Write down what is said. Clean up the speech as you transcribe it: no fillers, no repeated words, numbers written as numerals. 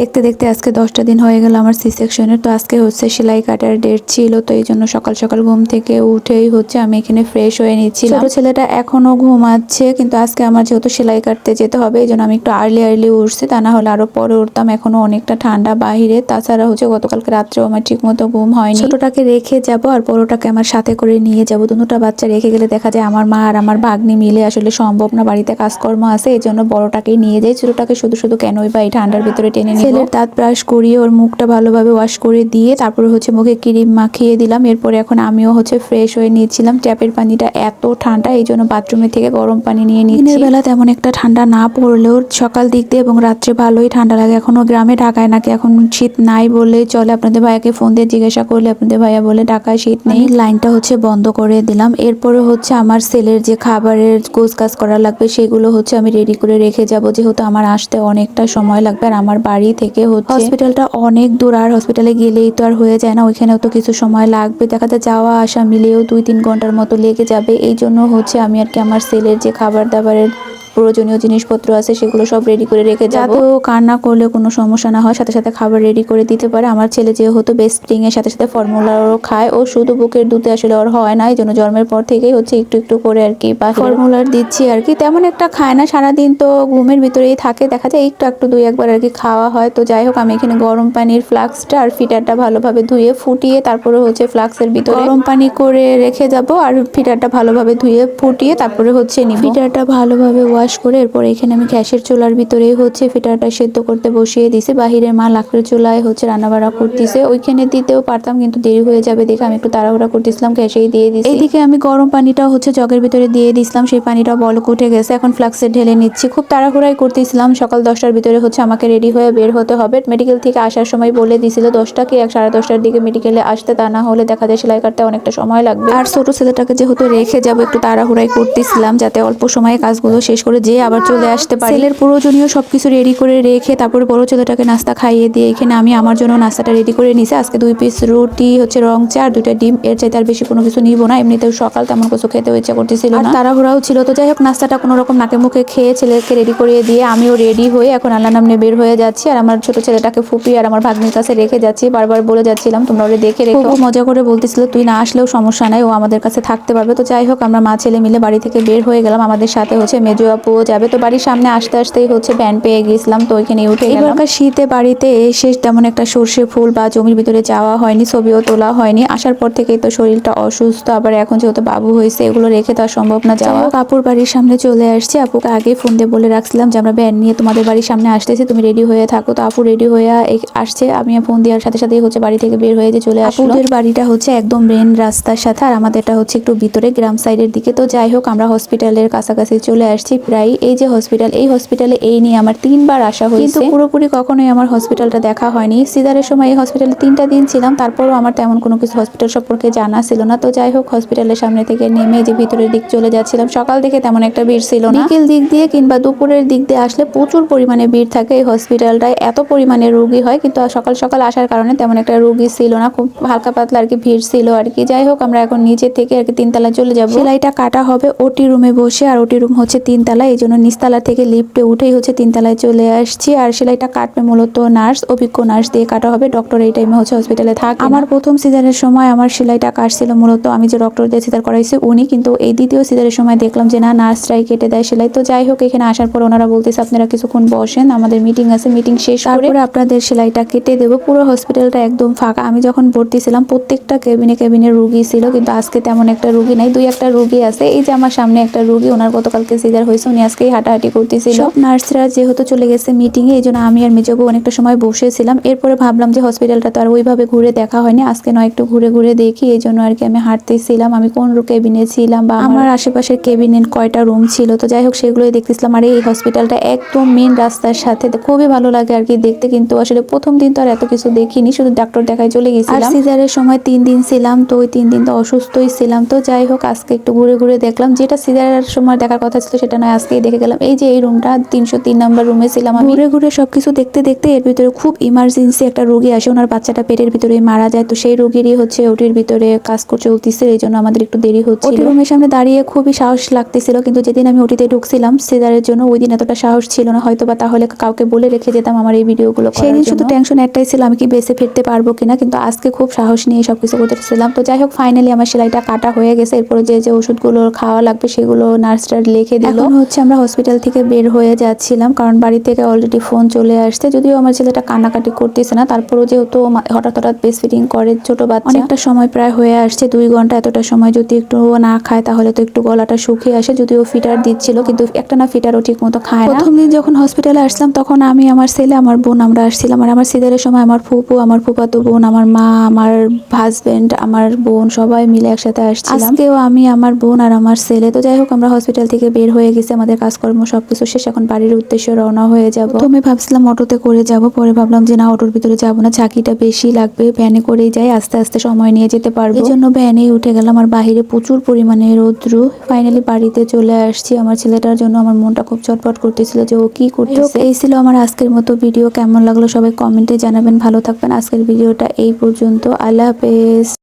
দেখতে দেখতে আজকে 10টা দিন হয়ে গেল আমার সি সেকশনের। তো আজকে হচ্ছে সেলাই কাটার ডেট ছিল, তো এই জন্য সকাল সকাল ঘুম থেকে উঠেই হচ্ছে আমি এখানে ফ্রেশ হয়ে নিচ্ছিলাম। ছোট ছেলেটা এখনো ঘুমাচ্ছে, কিন্তু আজকে আমার যেহেতু সেলাই কাটতে যেতে হবে এই জন্য আমি একটু আর্লি উঠছি, তা না হলে আরো পরে উঠতাম। এখনো অনেকটা ঠান্ডা বাহিরে, তাছাড়া হচ্ছে গতকালকে রাত্রেও আমার ঠিক মতো ঘুম হয়নি। ছোটটাকে রেখে যাব আর বড়টাকে আমার সাথে করে নিয়ে যাব। দুটোটা বাচ্চা রেখে গেলে দেখা যায় আমার মা আর আমার ভাগ্নি মিলে আসলে সম্ভব না, বাড়িতে কাজকর্ম আছে, এই জন্য বড়টাকেই নিয়ে যাই। ছোটটাকে শুধু শুধু কেনই বা এই ঠান্ডার ভিতরে টেনে নিব। ছেলের দাঁত ব্রাশ করিয়ে ওর মুখটা ভালোভাবে ওয়াশ করে দিয়ে তারপরে হচ্ছে মুখে ক্রিম মাখিয়ে দিলাম। এরপরে এখন আমিও হচ্ছে ফ্রেশ হয়ে নিয়েছিলাম। ট্যাপের পানিটা এত ঠান্ডা, এই জন্য বাথরুমের থেকে গরম পানি নিয়ে নিচ্ছি। দিনের বেলা তেমন একটা ঠান্ডা না পড়লেও সকাল দিক দিয়ে এবং রাত্রে ভালোই ঠান্ডা লাগে। এখনো গ্রামে ঢাকায় নাকি এখন শীত নাই বলে চলে। আপনাদের ভাইয়াকে ফোন দিয়ে জিজ্ঞাসা করলে আপনাদের ভাইয়া বলে ঢাকায় শীত নেই। লাইনটা হচ্ছে বন্ধ করে দিলাম। এরপরে হচ্ছে আমার ছেলের যে খাবারের গোছগাছ করা লাগবে সেগুলো হচ্ছে আমি রেডি করে রেখে যাব, যেহেতু আমার আসতে অনেকটা সময় লাগবে। আর আমার বাড়ি থেকে হচ্ছে হসপিটালটা অনেক দূর, আর হসপিটালে গেলেই তো আর হয়ে যায় না, ওইখানেও তো কিছু সময় লাগবে। দেখা যায় যাওয়া আসা মিলিয়েও 2-3 ঘন্টার মতো লেগে যাবে। এই জন্য হচ্ছে আমি আর কি আমার ছেলের যে খাবার দাবারের প্রয়োজনীয় জিনিসপত্র আছে সেগুলো সব রেডি করে রেখে যাব, যাতে ও কান্না করলে কোনো সমস্যা না হয়, সাথে সাথে খাবার রেডি করে দিতে পারে। আমার ছেলে যেহেতু বেস্টিং এর সাথে সাথে ফর্মুলারও খায়, ও শুধু বুকের দুধে আসলে ওর হয় না, এই জন্য জন্মের পর থেকেই হচ্ছে একটু একটু করে আর কি ফর্মুলার দিচ্ছি আর কি। তেমন একটা খায় না, সারাদিন তো ঘুমের ভিতরেই থাকে, দেখা যায় একটু একটু 2-1 বার আর কি খাওয়া হয়। তো যাই হোক, আমি এখানে গরম পানির ফ্লাক্সটা আর ফিটারটা ভালোভাবে ধুয়ে ফুটিয়ে তারপরে হচ্ছে ফ্লাক্সের ভিতরে গরম পানি করে রেখে যাব, আর ফিটারটা ভালোভাবে ধুয়ে ফুটিয়ে তারপরে হচ্ছে নিব। ফিটারটা ভালোভাবে ওয়াশ করে এরপর এখানে আমি গ্যাসের চুলার ভিতরেই হচ্ছে ফিটারটা সেদ্ধ করতে বসিয়ে দিছি। বাহিরের মা লাকড়ির চুলায় হচ্ছে রান্নাবাড়া করতেছে, ওইখানে দিতেও পারতাম কিন্তু দেরি হয়ে যাবে দেখে আমি একটু তাড়াহুড়া করতেছিলাম, গ্যাসেই দিয়ে দিছি। এইদিকে আমি গরম পানিটা হচ্ছে জগের ভিতরে দিয়ে দিছিলাম, সেই পানিটা বলক উঠে গেছে, এখন ফ্লাক্সে ঢেলে নিচ্ছি। খুব তাড়াহুড়াই করতেছিলাম, সকাল 10টার ভিতরে হচ্ছে আমাকে রেডি হয়ে বের হতে হবে। মেডিকেল থেকে আসার সময় বলে দিছিল 10টা কি 10:30টার দিকে মেডিকেলে আসতে, তা না হলে দেখা যায় সেলাই কাটতে অনেকটা সময় লাগবে। আর ছোট ছেলেটাকে যেহেতু রেখে যাবো একটু তাড়াহুড়াই করতেছিলাম, যাতে অল্প সময়ে কাজগুলো শেষ করে যেয়ে আবার চলে আসতে পারি। ছেলের প্রয়োজনীয় সবকিছু রেডি করে রেখে তারপরে বড় ছেলেটাকে নাস্তা খাইয়ে দিয়ে এখানে আমি আমার জন্য নাস্তাটা রেডি করে নিছি। আজকে 2 পিস রুটি হচ্ছে রং চা আর 2টা ডিম, এর চাইতে আর বেশি কোনো কিছু নিব না। এমনিতেও সকাল তেমন কিছু খেতে ইচ্ছা করতেছিল না, তাড়াহুড়াও ছিল। তো যাই হোক, নাস্তাটা কোনো রকম নাকে মুখে খেয়ে ছেলেকে রেডি করিয়ে দিয়ে আমিও রেডি হয়ে এখন আল্লাহ নামনে বের হয়ে যাচ্ছি। আর আমার ছোট ছেলেটাকে ফুপি আর আমার ভাগ্নির কাছে রেখে যাচ্ছি। বারবার বলে যাচ্ছিলাম তোমরা ওরে দেখে রেখো। খুব মজা করে বলতেছিল তুই না আসলেও সমস্যা নাই, ও আমাদের কাছে থাকতে পারবে। তো যাই হোক, আমরা মা ছেলে মিলে বাড়ি থেকে বের হয়ে গেলাম। আমাদের সাথে হচ্ছে মেজো আপুও যাবে। তো বাড়ির সামনে আসতে আসতেই হচ্ছে ভ্যান পেয়ে গেছিলাম, তো ওইখানে উঠে গেলাম। এবারকার শীতে বাড়িতে এসে তেমন একটা সর্ষে ফুল বা জমির ভিতরে যাওয়া হয়নি, ছবিও তোলা হয়নি। আসার পর থেকেই তো শরীরটা অসুস্থ, আবার এখন যেহেতু বাবু হয়েছে এগুলো রেখে তো আর সম্ভব না যাওয়া। আপুর বাড়ির সামনে চলে আসছি। আপুকে আগে ফোন দিয়ে বলে রাখছিলাম যে আমরা ভ্যান নিয়ে তোমাদের বাড়ির সামনে আসতেছি, তুমি রেডি হয়ে থাকো। তো আপু রেডি হয়ে আসছে, আমি ফোন দেওয়ার সাথে সাথেই হচ্ছে বাড়ি থেকে বের হয়ে যে চলে আসলো। আপুদের বাড়িটা হচ্ছে একদম মেন রাস্তার সাথে, আর আমাদেরটা হচ্ছে একটু ভিতরে গ্রাম সাইডের দিকে। তো যাই হোক, আমরা হসপিটালের কাছাকাছি চলে আসছি প্রায়। এই যে হসপিটাল, এই হসপিটালে এই নিয়ে আমার 3বার আসা হয়েছে, কিন্তু পুরোপুরি কখনোই আমার হসপিটালটা দেখা হয়নি। সিজারের সময় এই হসপিটালে 3টা দিন ছিলাম, তারপরও আমার তেমন কোনো কিছু হসপিটাল সম্পর্কে জানা ছিল না। তো যাই হোক, হসপিটালের সামনে থেকে নেমে যে ভিতরের দিক চলে যাচ্ছিলাম। সকাল থেকে তেমন একটা ভিড় ছিল না, বিকেল দিক দিয়ে কিংবা দুপুরের দিক দিয়ে আসলে প্রচুর পরিমাণে ভিড় থাকে এই হসপিটালটায়, এত পরিমাণে রোগী হয়। কিন্তু সকাল সকাল আসার কারণে তেমন একটা রোগী ছিল না, খুব হালকা পাতলা আর কি ভিড় ছিল আর কি। যাই হোক, আমরা এখন নিচে থেকে আর কি 3তলায় চলে যাব। সেলাইটা কাটা হবে ওটি রুমে বসে, আর ওটি রুম হচ্ছে 3তলা, এই জন্য নিচতলা থেকে লিফটে উঠেই হচ্ছে 3তলায় চলে আসছি। আর সেলাইটা কাটবে মূলত নার্স, অভিজ্ঞ নার্স দিয়ে কাটা হবে, ডক্টর এই টাইমে হচ্ছে হসপিটালে থাকে। আমার প্রথম সিজারের সময় আমার সেলাইটা কাটছিল মূলত আমি যে ডক্টর দিয়ে সিজার করাইছি উনি, কিন্তু এই দ্বিতীয় সিজারের সময় দেখলাম যে না, নার্সরাই কেটে দেয় সেলাই। তো যাই হোক, এখানে আসার পর ওনারা বলতেছে আপনারা কিছুক্ষণ বসেন, আমাদের মিটিং আছে, মিটিং শেষ করে আপনাদের সেলাইটা কেটে দেবো। পুরো হসপিটালটা একদম ফাঁকা। আমি যখন ভর্তি ছিলাম প্রত্যেকটা কেবিনে রুগী ছিল, কিন্তু আজকে তেমন একটা রুগী নাই, 2-1টা রুগী আছে। এই যে আমার সামনে একটা রুগী, ওনার গতকালকে সিজার হয়েছে, উনি আজকেই হাঁটাহাঁটি করতেছিল। সব নার্সরা যেহেতু চলে গেছে মিটিং এ, এই জন্য আমি আর মেজবু অনেকটা সময় বসেছিলাম। এরপরে ভাবলাম যে হসপিটালটা তো আর ওইভাবে ঘুরে দেখা হয়নি, আজকে নয় একটু ঘুরে ঘুরে দেখি, এই জন্য আর কি আমি হাঁটতেছিলাম। আমি কোন কেবিনে ছিলাম বা আমার আশেপাশের কেবিনে কয়টা রুম ছিল, তো যাই হোক সেগুলোই দেখতেছিলাম। আর এই হসপিটালটা একদম মেন রাস্তার সাথে, খুবই ভালো লাগে আর কি দেখতে। কিন্তু আসলে প্রথম দিন তো আর এত কিছু দেখিনি, শুধু ডাক্তার দেখায় চলে গেছিলাম। সিজারের সময় 3 দিন ছিলাম, তো ওই 3 দিন তো অসুস্থই ছিলাম। তো যাই হোক, আজকে একটু ঘুরে ঘুরে দেখলাম, যেটা সিজারের সময় দেখার কথা ছিল সেটা নয় আজকেই দেখে গেলাম। এই যে এই রুমটা 303 নাম্বার রুমে ছিলাম আমি। ঘুরে ঘুরে সবকিছু দেখতে দেখতে এর ভিতরে খুব ইমার্জেন্সি একটা রোগী আসে, ওনার বাচ্চাটা পেটের ভিতরে মারা যায়। তো সেই রোগীরই হচ্ছে ওটির ভিতরে কাজ চলতেছে, এই জন্য আমাদের একটু দেরি হচ্ছে। ওটি রুমের সামনে দাঁড়িয়ে খুবই সাহস লাগতেছিল, কিন্তু যেদিন আমি ওটিতে ঢুকছিলাম সিজারের জন্য ওই দিন এতটা সাহস ছিল না, হয়তো বা তাহলে কাউকে বলে রেখে যেতাম আমার এই ভিডিওগুলো করার জন্য। সেই দিন শুধু টেনশন একটাই ছিল আমি কি বেঁচে ফিরতে পারবো কিনা, কিন্তু আজকে খুব সাহস নিয়ে সবকিছু করতেছিলাম। তো যাই হোক ফাইনালি আমার সেলাইটা কাটা হয়ে গেছে। এরপরে যে যে ওষুধগুলো খাওয়া লাগবে সেগুলো নার্সটা লিখে দিল। এখন হচ্ছে আমরা হসপিটাল থেকে বের হয়ে যাচ্ছিলাম, কারণ বাড়ি থেকে অলরেডি ফোন চলে আসছে। যদিও আমার ছেলেটা কান্নাকাটি করতেছে না, তারপরও যেহেতু হঠাৎ হঠাৎ ব্রেস্ট ফিডিং করে ছোট বাচ্চা, অনেকটা সময় প্রায় হয়ে আসছে, 2 ঘন্টা। এতটা সময় যদি একটু না খায় তাহলে তো একটু গলাটা শুকিয়ে আসে। যদিও ফিটার দিচ্ছিল, কিন্তু একটা না ফিটারও ঠিক মতো খায় না। প্রথম দিন যখন হসপিটালে আসলাম তখন আমি, আমার ছেলে, আমার বোন আমরা আসছিলাম। আর আমার সিজারের সময় আমার ফুপু, আমার ফুফাতো বোন, আমার মা, আমার হাজবেন্ড, আমার বোন সবাই মিলে একসাথে আসছিলাম। আজকেও আমি, আমার বোন আর আমার ছেলে। তো যাই হোক আমরা হসপিটাল থেকে বের হয়ে গেছি, আমাদের কাজকর্ম সবকিছু শেষ, এখন বাড়ির উদ্দেশ্যে রওনা হয়ে যাব। প্রথমে ভাবছিলাম অটোতে করে যাব, পরে ভাবলাম যে না, অটোর ভিতরে যাব না, ঝাঁকিটা বেশি লাগবে, ভ্যানে করেই যাই, আস্তে আস্তে সময় নিয়ে যেতে পারবো। এই জন্য ভ্যানেই উঠে গেলাম। আর বাহিরে প্রচুর পরিমাণে রৌদ্র। ফাইনালি বাড়িতে চলে আসছি। আমার ছেলেটার জন্য আমার মনটা খুব চটপট করতেছিল যে ও কি করতেছে। এই ছিল আমার আজকের মতো ভিডিও। কেমন লাগলো সবাই কমেন্টে জানাবেন। ভালো থাকবেন। আজকের ভিডিওটা এই পর্যন্ত। আল্লাহ হাফেজ।